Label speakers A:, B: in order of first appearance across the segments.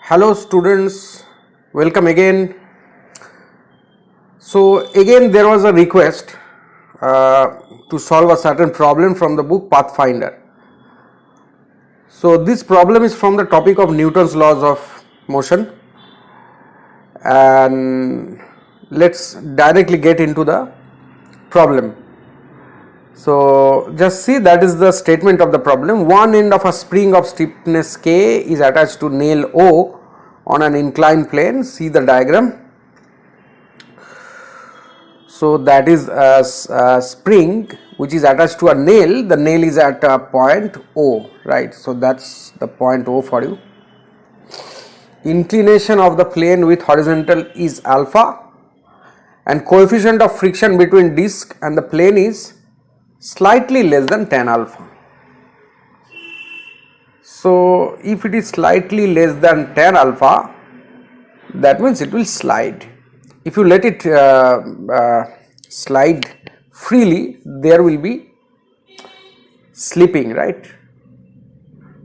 A: Hello students, welcome again. So again there was a request to solve a certain problem from the book Pathfinder. So this problem is from the topic of Newton's laws of motion, and let's directly get into the problem. So just see, that is the statement of the problem. One end of a spring of stiffness K is attached to nail O on an inclined plane. See the diagram. So that is a spring which is attached to a nail. The nail is at a point O, right? So that's the point O for you. Inclination of the plane with horizontal is alpha, and coefficient of friction between disc and the plane is slightly less than tan alpha. So if it is slightly less than tan alpha, that means it will slide. If you let it slide freely, there will be slipping, right?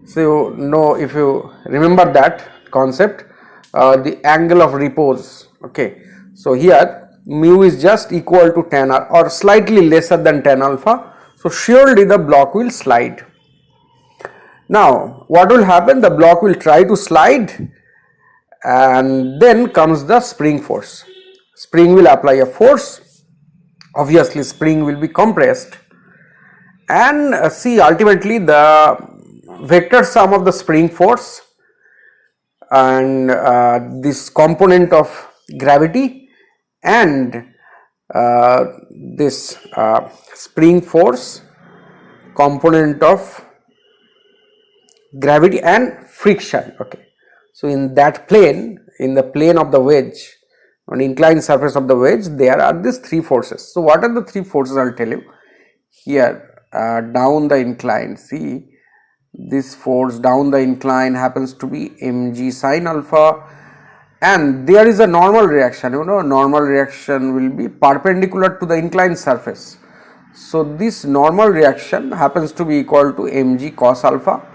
A: So no, if you remember that concept, the angle of repose. Okay, so here mu is just equal to tan or slightly lesser than tan alpha. So surely the block will slide. Now what will happen? The block will try to slide, and then comes the spring force. Spring will apply a force. Obviously spring will be compressed, and see, ultimately the vector sum of the spring force and this component of gravity and this spring force, component of gravity and friction. Okay, so in that plane, in the plane of the wedge, on inclined surface of the wedge, there are these three forces. So what are the three forces? I'll tell you here. Down the incline, see, this force down the incline happens to be mg sine alpha, and there is a normal reaction. Normal reaction will be perpendicular to the inclined surface. So this normal reaction happens to be equal to mg cos alpha.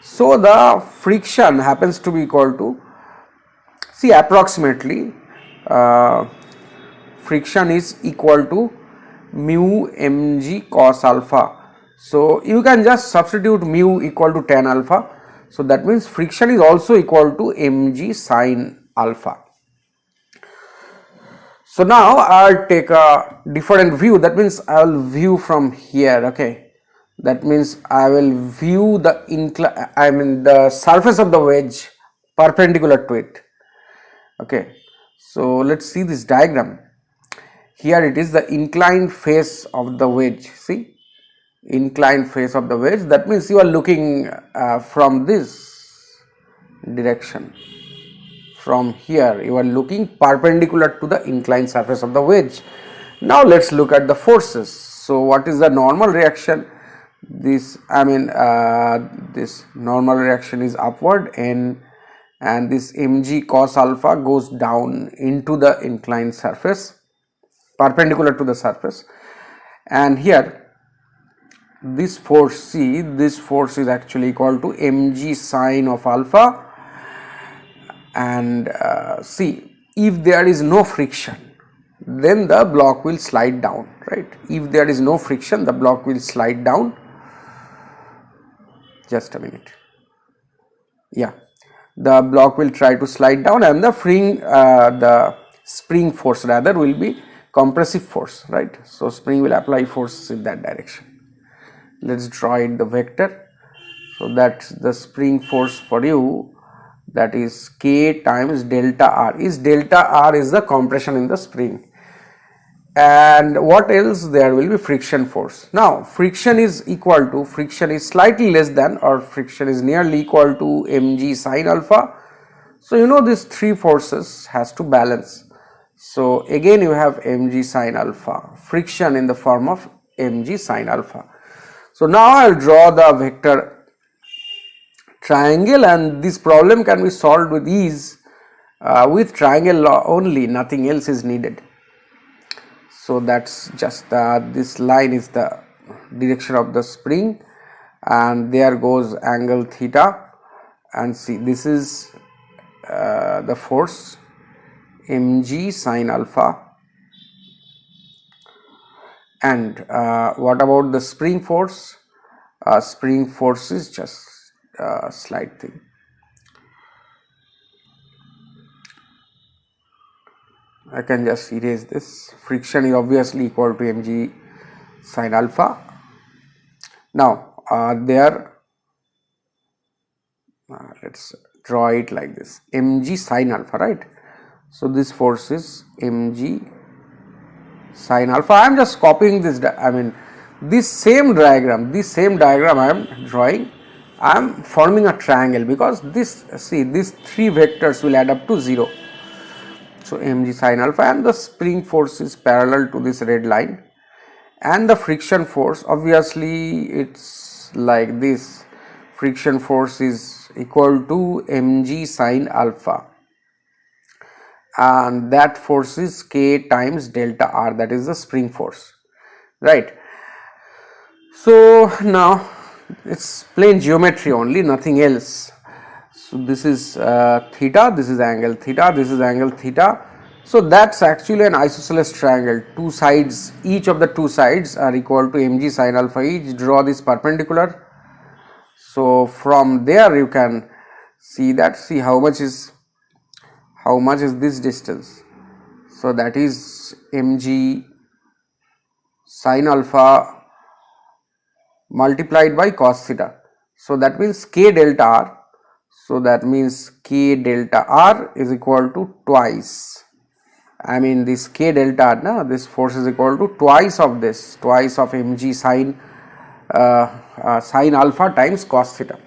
A: So the friction happens to be equal to, see, approximately friction is equal to mu mg cos alpha. So you can just substitute mu equal to tan alpha. So that means friction is also equal to mg sine alpha. So now I'll take a different view. That means I will view from here. Okay, that means I will view the surface of the wedge perpendicular to it. Okay, so let's see this diagram. Here it is the inclined face of the wedge. See, inclined face of the wedge. That means you are looking from this direction. From here you are looking perpendicular to the inclined surface of the wedge. Now let's look at the forces. So what is the normal reaction? This this normal reaction is upward, and this mg cos alpha goes down into the inclined surface, perpendicular to the surface. And here this force, see, this force is actually equal to mg sine of alpha. And see, if there is no friction, then the block will slide down, right? If there is no friction, the block will slide down. Just a minute. Yeah, the block will try to slide down, and the spring force rather will be compressive force, right? So spring will apply force in that direction. Let's draw it the vector. So that's the spring force for you. That is K times delta R. Delta R is the compression in the spring. And what else? There will be friction force. Now friction is slightly less than, or friction is nearly equal to mg sine alpha. So these three forces has to balance. So again you have mg sine alpha, friction in the form of mg sine alpha. So now I will draw the vector triangle, and this problem can be solved with ease with triangle law only. Nothing else is needed. So that's just this line is the direction of the spring, and there goes angle theta, and see, this is the force mg sine alpha. And what about the spring force? Spring force is just a slight thing. I can just erase this. Friction is obviously equal to mg sine alpha. Now let's draw it like this, mg sine alpha, right? So this force is mg sine alpha. I am just copying this, this same diagram I am drawing. I am forming a triangle because these three vectors will add up to 0. So mg sine alpha, and the spring force is parallel to this red line, and the friction force, obviously it's like this, friction force is equal to mg sine alpha, and that force is k times delta r, that is the spring force, right? So now it's plain geometry only, nothing else. So this is theta, this is angle theta, this is angle theta. So that's actually an isosceles triangle. Two sides, each of the two sides are equal to mg sine alpha each. Draw this perpendicular. So from there you can see that, see how much is this distance. So that is mg sine alpha multiplied by cos theta. So that means k delta r. So that means k delta r is equal to twice, this k delta r, na, this force is equal to twice of mg sine sine alpha times cos theta.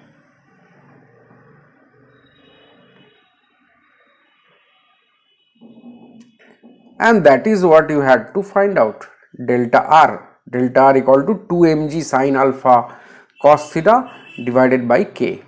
A: And that is what you had to find out, delta r equal to 2 mg sine alpha cos theta divided by k.